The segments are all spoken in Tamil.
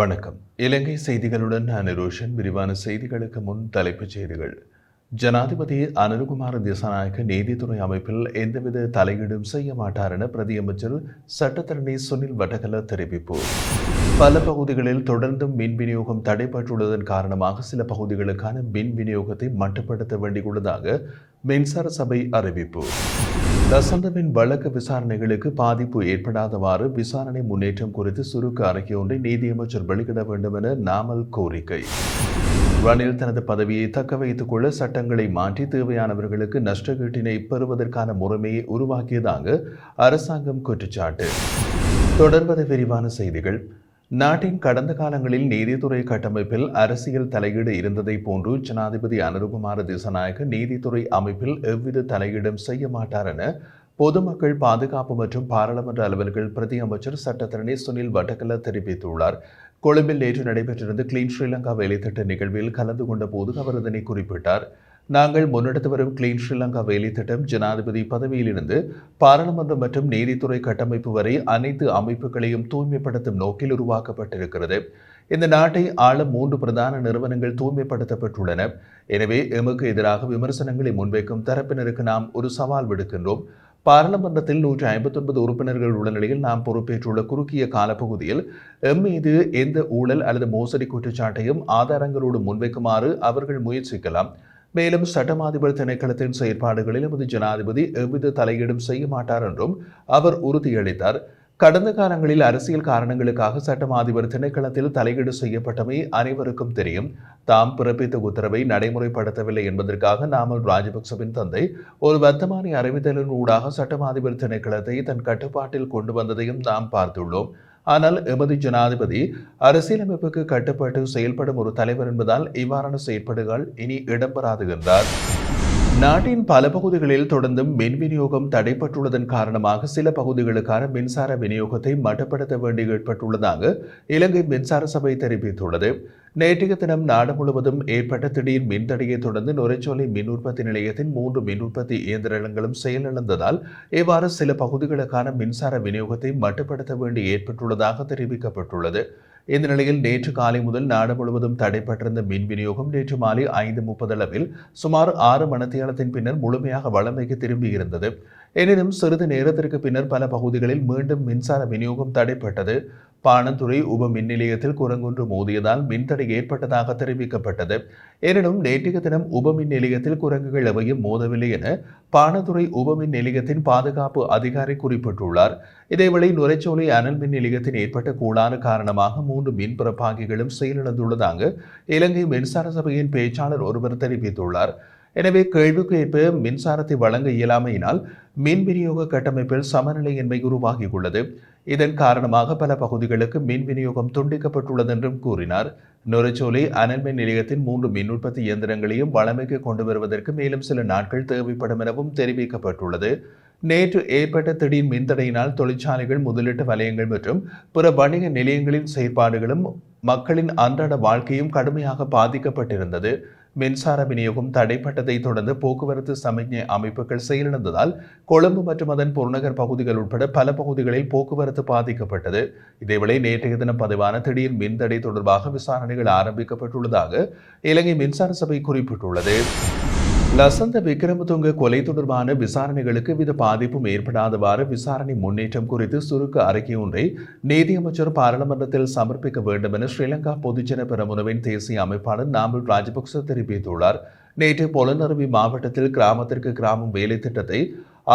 வணக்கம். இலங்கை செய்திகளுடன் நான் ரோஷன். விரிவான செய்திகளுக்கு முன் தலைப்புச் செய்திகள். ஜனாதிபதி அனுரகுமார திசாநாயக்க நீதித்துறை அமைப்பில் எந்தவித தலையீடும் செய்ய மாட்டார் என பிரதியமைச்சர் சட்டத்தரணி சுனில் வடகல தெரிவிப்பு. பல பகுதிகளில் தொடர்ந்தும் மின் விநியோகம் தடைபட்டுள்ளதன் காரணமாக சில பகுதிகளுக்கான மின் விநியோகத்தை மட்டுப்படுத்த வேண்டியுள்ளதாக மின்சார சபை அறிவிப்பு. லசந்தவின் வழக்கு விசாரணைகளுக்கு பாதிப்பு ஏற்படாதவாறு விசாரணை முன்னேற்றம் குறித்து சுருக்க அறிக்கை ஒன்றை நீதியமைச்சர் வெளியிட வேண்டும் என நாமல் கோரிக்கை. ரணில் தனது பதவியை தக்க வைத்துக் கொள்ள சட்டங்களை மாற்றி தேவையானவர்களுக்கு நஷ்டஈட்டினை பெறுவதற்கான முறைமையை உருவாக்கியதாக அரசாங்கம் குற்றச்சாட்டு. தொடர்வது விரிவான செய்திகள். நாட்டின் கடந்த காலங்களில் நீதித்துறை கட்டமைப்பில் அரசியல் தலையீடு இருந்ததை போன்று ஜனாதிபதி அனுரகுமார திசாநாயக்க நீதித்துறை அமைப்பில் எவ்வித தலையீடும் செய்ய மாட்டார் என பொதுமக்கள் பாதுகாப்பு மற்றும் பாராளுமன்ற அலுவல்கள் பிரதி அமைச்சர் சட்டத்தரணி சுனில் வடகல தெரிவித்துள்ளார். கொழும்பில் நேற்று நடைபெற்றிருந்த கிளீன் ஸ்ரீலங்கா வேலைத்திட்ட நிகழ்வில் கலந்து கொண்ட போது அவர் இதனை குறிப்பிட்டார். நாங்கள் முன்னெடுத்து வரும் கிளீன் ஸ்ரீலங்கா வேலைத்திட்டம் ஜனாதிபதி பதவியிலிருந்து பாராளுமன்றம் மற்றும் நீதித்துறை கட்டமைப்பு வரை அனைத்து அமைப்புகளையும் தூய்மைப்படுத்தும் நோக்கில் உருவாக்கப்பட்டிருக்கிறது. இந்த நாட்டை ஆள 3 பிரதான நிறுவனங்கள் தூய்மைப்படுத்தப்பட்டுள்ளன. எனவே எமக்கு எதிராக விமர்சனங்களை முன்வைக்கும் தரப்பினருக்கு நாம் ஒரு சவால் விடுக்கின்றோம். பாராளுமன்றத்தில் 159 உறுப்பினர்கள் உள்ள நிலையில் நாம் பொறுப்பேற்றுள்ள குறுகிய காலப்பகுதியில் மீது எந்த ஊழல் அல்லது மோசடி குற்றச்சாட்டையும் ஆதாரங்களோடு முன்வைக்குமாறு அவர்கள் முயற்சிக்கலாம். மேலும் சட்டமாதிபர் திணைக்களத்தின் செயற்பாடுகளில் எமது ஜனாதிபதி எவ்வித தலையீடும் செய்ய மாட்டார் என்றும் அவர் உறுதியளித்தார். கடந்த காலங்களில் அரசியல் காரணங்களுக்காக சட்டமாதிபர் திணைக்களத்தில் தலையீடு செய்யப்பட்டமை அனைவருக்கும் தெரியும். தாம் பிறப்பித்த உத்தரவை நடைமுறைப்படுத்தவில்லை என்பதற்காக நாமல் ராஜபக்சவின் தந்தை ஒரு வர்த்தமானி அறிவித்தலின் ஊடாக சட்டமாதிபர் திணைக்களத்தை தன் கட்டுப்பாட்டில் கொண்டு வந்ததையும் நாம் பார்த்துள்ளோம். ஆனால் எமது ஜனாதிபதி அரசியலமைப்புக்கு கட்டுப்பட்டு செயல்படும் ஒரு தலைவர் என்பதால் இவ்வாறான செயற்பாடுகள் இனி இடம்பெறாது என்றார். நாட்டின் பல பகுதிகளில் தொடர்ந்தும் மின் விநியோகம் தடைப்பட்டுள்ளதன் காரணமாக சில பகுதிகளுக்கான மின்சார விநியோகத்தை மட்டுப்படுத்த வேண்டி ஏற்பட்டுள்ளதாக இலங்கை மின்சார சபை தெரிவித்துள்ளது. நேற்றைய தினம் நாடு முழுவதும் ஏற்பட்ட திடீர் மின்தடையை தொடர்ந்து நுரைச்சோலை மின் உற்பத்தி நிலையத்தின் 3 மின் உற்பத்தி இயந்திரங்களும் செயலிழந்ததால் இவ்வாறு சில பகுதிகளுக்கான மின்சார விநியோகத்தை மட்டுப்படுத்த வேண்டி ஏற்பட்டுள்ளதாக தெரிவிக்கப்பட்டுள்ளது. இந்த நிலையில் நேற்று காலை முதல் நாடு முழுவதும் தடைப்பட்டிருந்த மின் விநியோகம் நேற்று மாலை 5:30 அளவில் சுமார் 6 மணித்தியாலத்தின் பின்னர் முழுமையாக வழமைக்கு திரும்பியிருந்தது. எனினும் சிறிது நேரத்திற்கு பின்னர் பல பகுதிகளில் மீண்டும் மின்சார விநியோகம் தடைப்பட்டது. பாணந்துறை உப மின் நிலையத்தில் குரங்கொன்று மோதியதால் மின்தடை ஏற்பட்டதாக தெரிவிக்கப்பட்டது. எனினும் நேற்றைய தினம் உப மின் நிலையத்தில் குரங்குகள் எவையும் மோதவில்லை என பாணந்துறை உப மின் நிலையத்தின் பாதுகாப்பு அதிகாரி குறிப்பிட்டுள்ளார். இதேவேளை நுரைச்சோலை அனல் மின் நிலையத்தின் ஏற்பட்ட கோளாறு காரணமாக 3 மின் பிறப்பாக்கிகளும் செயலிழந்துள்ளதாக இலங்கை மின்சார சபையின் பேச்சாளர் ஒருவர் தெரிவித்துள்ளார். எனவே கேள்விக்கு ஏற்ப மின்சாரத்தை வழங்க இயலாமையினால் மின் விநியோக கட்டமைப்பில் சமநிலையின்மை உருவாகியுள்ளது. இதன் காரணமாக பல பகுதிகளுக்கு மின் விநியோகம் துண்டிக்கப்பட்டுள்ளது என்றும் கூறினார். நுரைச்சோலை அனல் மின் நிலையத்தின் 3 மின் உற்பத்தி இயந்திரங்களையும் வழமைக்கு கொண்டு வருவதற்கு மேலும் சில நாட்கள் தேவைப்படும் எனவும் தெரிவிக்கப்பட்டுள்ளது. நேற்று ஏற்பட்ட திடீர் மின்தடையினால் தொழிற்சாலைகள், முதலீட்டு வலயங்கள் மற்றும் பிற வணிக நிலையங்களின் செயற்பாடுகளும் மக்களின் அன்றாட வாழ்க்கையும் கடுமையாக பாதிக்கப்பட்டிருந்தது. மின்சார விநியோகம் தடைப்பட்டதை தொடர்ந்து போக்குவரத்து சமிக்ஞை அமைப்புகள் செயலிழந்ததால் கொழும்பு மற்றும் அதன் புறநகர் பகுதிகள் உட்பட பல பகுதிகளில் போக்குவரத்து பாதிக்கப்பட்டது. இதேவேளை நேற்றைய தினம் பதிவான திடீர் மின்தடை தொடர்பாக விசாரணைகள் ஆரம்பிக்கப்பட்டுள்ளதாக இலங்கை மின்சார சபை குறிப்பிட்டுள்ளது. லசந்த விக்ரமதுங்க கொலை தொடர்பான விசாரணைகளுக்கு வித பாதிப்பும் ஏற்படாதவாறு விசாரணை முன்னேற்றம் குறித்து சுருக்க அறிக்கை ஒன்றை நீதியமைச்சர் பாராளுமன்றத்தில் சமர்ப்பிக்க வேண்டும் என ஸ்ரீலங்கா பொதுஜன பெரமுனவின் தேசிய அமைப்பாளர் நாமல் ராஜபக்ச தெரிவித்துள்ளார். நேற்று பொலனறுவி மாவட்டத்தில் கிராமத்திற்கு கிராமம் வேலை திட்டத்தை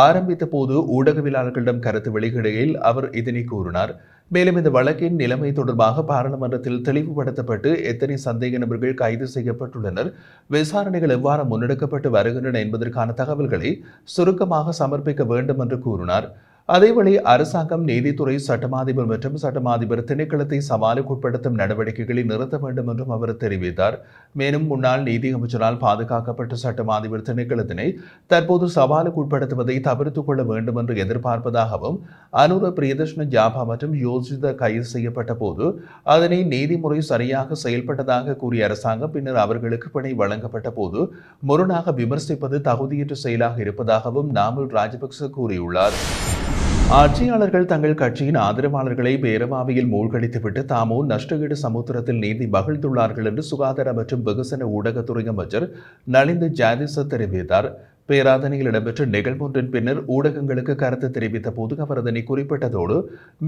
ஆரம்பித்த போது ஊடகவியலாளர்களிடம் கருத்து வெளியிடுகையில் அவர் இதனை கூறினார். மேலும் இந்த வழக்கின் நிலைமை தொடர்பாக பாராளுமன்றத்தில் தெளிவுபடுத்தப்பட்டு எத்தனை சந்தேக நபர்கள் கைது செய்யப்பட்டுள்ளனர், விசாரணைகள் எவ்வாறு முன்னெடுக்கப்பட்டு வருகின்றன என்பதற்கான தகவல்களை சுருக்கமாக சமர்ப்பிக்க வேண்டும் என்று கூறினார். அதேவேளை அரசாங்கம் நீதித்துறை, சட்டமாதிபர் மற்றும் சட்டமாதிபர் திணைக்களத்தை சவாலுக்குட்படுத்தும் நடவடிக்கைகளை நிறுத்த வேண்டும் என்றும் அவர் தெரிவித்தார். மேலும் முன்னாள் நீதி அமைச்சரால் பாதுகாக்கப்பட்ட சட்டமாதிபர் திணைக்களத்தினை தற்போது சவாலுக்குட்படுத்துவதை தவிர்த்துக் கொள்ள வேண்டும் என்று எதிர்பார்ப்பதாகவும், அனுர பிரியதர்ஷன ஜாபா மற்றும் யோசித கைது செய்யப்பட்ட போது அதனை நீதிமுறை சரியாக செயல்பட்டதாக கூறிய அரசாங்கம் பின்னர் அவர்களுக்கு பிணை வழங்கப்பட்ட போது முரணாக விமர்சிப்பது தகுதியற்ற செயலாக இருப்பதாகவும் நாமல் ராஜபக்ச கூறியுள்ளார். ஆட்சியாளர்கள் தங்கள் கட்சியின் ஆதரவாளர்களை பேரவாவியில் மூழ்கடித்துவிட்டு தாமோ நஷ்டஈடு சமுத்திரத்தில் நீந்தி மகிழ்ந்துள்ளார்கள் என்று சுகாதார மற்றும் வெகுசன ஊடகத்துறை அமைச்சர் நலிந்த ஜாதிச தெரிவித்தார். பேராதனையில் இடம்பெற்ற நிகழ்வொன்றின் பின்னர் ஊடகங்களுக்கு கருத்து தெரிவித்த போது அவர் அதனை குறிப்பிட்டதோடு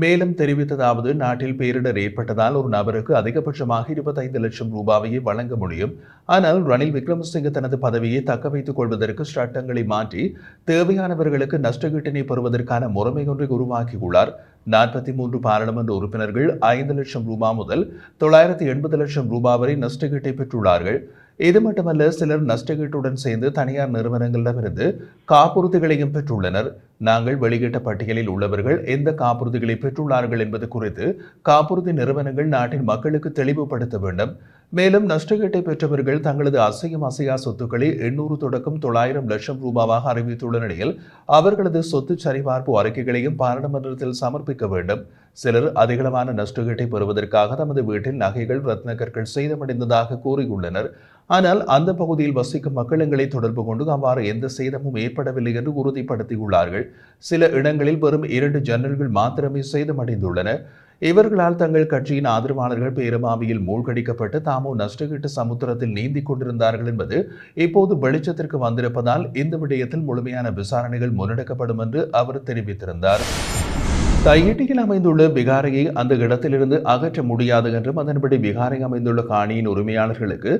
மேலும் தெரிவித்ததாவது, நாட்டில் பேரிடர் ஏற்பட்டதால் ஒரு நபருக்கு அதிகபட்சமாக 25 லட்சம் ரூபாவையே வழங்க முடியும். ஆனால் ரணில் விக்ரமசிங்க தனது பதவியை தக்க வைத்துக் கொள்வதற்கு சட்டங்களை மாற்றி தேவையானவர்களுக்கு நஷ்டஈட்டினை பெறுவதற்கான முறைமை ஒன்றை உருவாக்கியுள்ளார். 43 பாராளுமன்ற உறுப்பினர்கள் 5 லட்சம் ரூபாய் முதல் 980 லட்சம் ரூபாய் வரை நஷ்டஈட்டை பெற்றுள்ளார்கள். இது மட்டுமல்ல, சிலர் நஷ்டஈட்டுடன் சேர்ந்து தனியார் நிறுவனங்களிடமிருந்து காப்புறுதிகளையும் பெற்றுள்ளனர். நாங்கள் வெளியிட்ட பட்டியலில் உள்ளவர்கள் எந்த காப்புறுதிகளை பெற்றுள்ளார்கள் என்பது குறித்து காப்புறுதி நிறுவனங்கள் நாட்டின் மக்களுக்கு தெளிவுபடுத்த வேண்டும். மேலும் நஷ்டஈட்டை பெற்றவர்கள் தங்களது அசையும் அசையா சொத்துக்களை 800 தொடக்கம் 900 லட்சம் ரூபாவாக அறிவித்துள்ள நிலையில் அவர்களது சொத்து சரிபார்ப்பு அறிக்கைகளையும் பாராளுமன்றத்தில் சமர்ப்பிக்க வேண்டும். சிலர் அதிகளவான நஷ்டஈட்டை பெறுவதற்காக தமது வீட்டில் நகைகள், ரத்னக்கற்கள் சேதமடைந்ததாக கூறியுள்ளனர். ஆனால் அந்த பகுதியில் வசிக்கும் மக்கள் எங்களை தொடர்பு கொண்டு அவ்வாறு எந்த சேதமும் ஏற்படவில்லை என்று உறுதிப்படுத்தியுள்ளார்கள். சில இடங்களில் வெறும் 2 ஜன்னல்கள் மாத்திரமே சேதமடைந்துள்ளன. இவர்களால் தங்கள் கட்சியின் ஆதரவாளர்கள் பேரமாவியில் மூழ்கடிக்கப்பட்டு தாமோ நஷ்டஈட்டு சமுத்திரத்தில் நீந்திக் கொண்டிருந்தார்கள் என்பது இப்போது வெளிச்சத்திற்கு வந்திருப்பதால் இந்த விடயத்தில் முழுமையான விசாரணைகள் முன்னெடுக்கப்படும் என்று அவர் தெரிவித்திருந்தார். தையிட்டியில் அமைந்துள்ள விகாரையை அந்த இடத்திலிருந்து அகற்ற முடியாது என்றும் அதன்படி விகாரை அமைந்துள்ள காணியின் உரிமையாளர்களுக்கு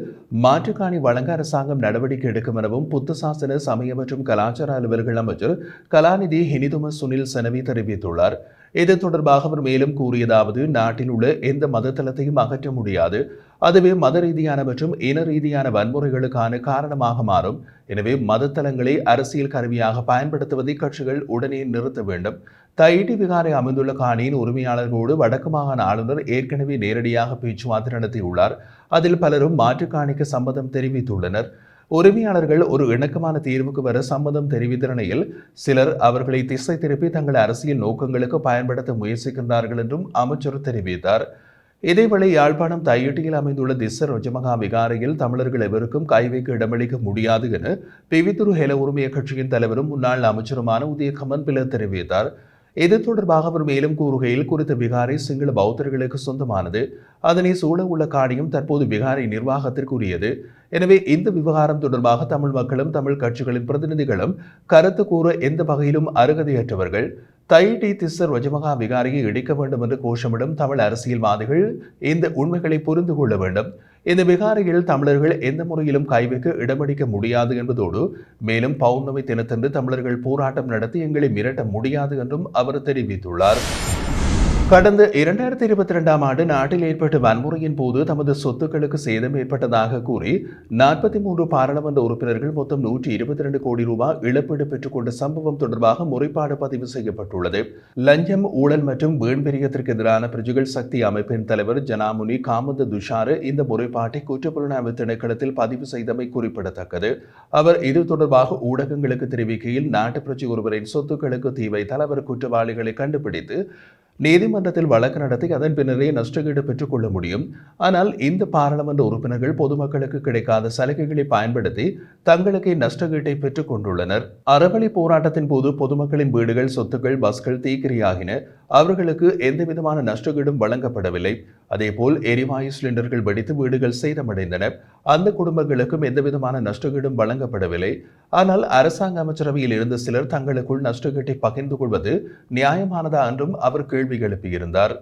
மாற்று காணி வழங்க அரசாங்கம் நடவடிக்கை எடுக்கும் எனவும் புத்த சாசன சமய மற்றும் கலாச்சார அலுவலர்கள் அமைச்சர் கலாநிதி ஹினிதும சுனில் செனவி தெரிவித்துள்ளார். இது தொடர்பாக அவர் மேலும் கூறியதாவது, நாட்டில் உள்ள எந்த மதத்தலத்தையும் அகற்ற முடியாது. அதுவே மத ரீதியான மற்றும் இன ரீதியான வன்முறைகளுக்கான காரணமாக மாறும். எனவே மதத்தலங்களை அரசியல் கருவியாக பயன்படுத்துவதை கட்சிகள் உடனே நிறுத்த வேண்டும். தையிட்டி விகாரை அமைந்துள்ள காணியின் உரிமையாளர்களோடு வடக்கு மாகாண ஆளுநர் ஏற்கனவே நேரடியாக பேச்சுவார்த்தை நடத்தியுள்ளார். அதில் பலரும் மாற்று காணிக்கு சம்மதம் தெரிவித்துள்ளனர். உரிமையாளர்கள் ஒரு இணக்கமான தீர்வுக்கு வர சம்மதம் தெரிவித்த நிலையில் சிலர் அவர்களை திசை திருப்பி தங்கள் அரசியல் நோக்கங்களுக்கு பயன்படுத்த முயற்சிக்கின்றார்கள் என்றும் அமைச்சர் தெரிவித்தார். இதேவேளை யாழ்ப்பாணம் தையிட்டியில் அமைந்துள்ள திஸ்ஸ ரொஜமகா விகாரையில் தமிழர்கள் எவருக்கும் கை வைக்க இடமளிக்க முடியாது என பிவித்துரு ஹெல உரிமைய கட்சியின் தலைவரும் முன்னாள் அமைச்சருமான உதய கமன்பில தெரிவித்தார். இது தொடர்பாக அவர் மேலும் கூறுகையில், குறித்த விகாரை சிங்கள பௌத்தர்களுக்கு சொந்தமானது. அதனை சூழ உள்ள காணியும் தற்போது விகாரை நிர்வாகத்திற்குரியது. எனவே இந்த விவகாரம் தொடர்பாக தமிழ் மக்களும் தமிழ் கட்சிகளின் பிரதிநிதிகளும் கருத்து கூற எந்த வகையிலும் அருகதையற்றவர்கள். தையிட்டி திஸ்ஸ ரொஜமகா விகாரியை இடிக்க வேண்டும் என்று கோஷமிடும் தமிழ் அரசியல்வாதிகள் இந்த உண்மைகளை புரிந்து கொள்ள வேண்டும். இந்த விகாரையில் தமிழர்கள் எந்த முறையிலும் கைவைக்க இடமளிக்க முடியாது என்பதோடு மேலும் பௌர்ணமி தினத்தன்று தமிழர்கள் போராட்டம் நடத்தி எங்களை மிரட்ட முடியாது என்றும் அவர் தெரிவித்துள்ளார். கடந்த 2022ஆம் ஆண்டு நாட்டில் ஏற்பட்ட வன்முறையின் போது தமது சொத்துக்களுக்கு சேதம் ஏற்பட்டதாக கூறி 43 பாராளுமன்ற உறுப்பினர்கள் மொத்தம் 122 கோடி ரூபாய் இழப்பீடு பெற்றுக்கொண்ட சம்பவம் தொடர்பாக முறைப்பாடு பதிவு செய்யப்பட்டுள்ளது. லஞ்சம், ஊழல் மற்றும் வீண்பிரியத்திற்கு எதிரான பிரஜைகள் சக்தி அமைப்பின் தலைவர் ஜனாமுனி காமந்த துஷார இந்த முறைப்பாட்டை குற்றப்புலனாய்வு திணைக்களத்தில் பதிவு செய்தமை குறிப்பிடத்தக்கது. அவர் இது தொடர்பாக ஊடகங்களுக்கு தெரிவிக்கையில், நாட்டு பிரஜை ஒருவரின் சொத்துக்களுக்கு தீ வைத்தால் அவர் குற்றவாளிகளை கண்டுபிடித்து நீதிமன்றத்தில் வழக்கு நடத்தி அதன் பின்னரே நஷ்டஈடு பெற்றுக் கொள்ள முடியும். ஆனால் இந்த பாராளுமன்ற உறுப்பினர்கள் பொதுமக்களுக்கு கிடைக்காத சலுகைகளை பயன்படுத்தி தங்களுக்கே நஷ்டஈட்டை பெற்றுக் கொண்டுள்ளனர். அறவழி போராட்டத்தின் போது பொதுமக்களின் வீடுகள், சொத்துக்கள், பஸ்கள் தீக்கிரையாகின. அவர்களுக்கு எந்தவிதமான நஷ்டஈடும் வழங்கப்படவில்லை. அதேபோல் எரிவாயு சிலிண்டர்கள் வெடித்து வீடுகள் சேதமடைந்தன. அந்த குடும்பங்களுக்கும் எந்தவிதமான நஷ்டஈடும் வழங்கப்படவில்லை. ஆனால் அரசாங்க அமைச்சரவையில் இருந்த சிலர் தங்களுக்குள் நஷ்டஈட்டை பகிர்ந்து கொள்வது நியாயமானதா என்றும் அவர் கேள்வி எழுப்பியிருந்தார்.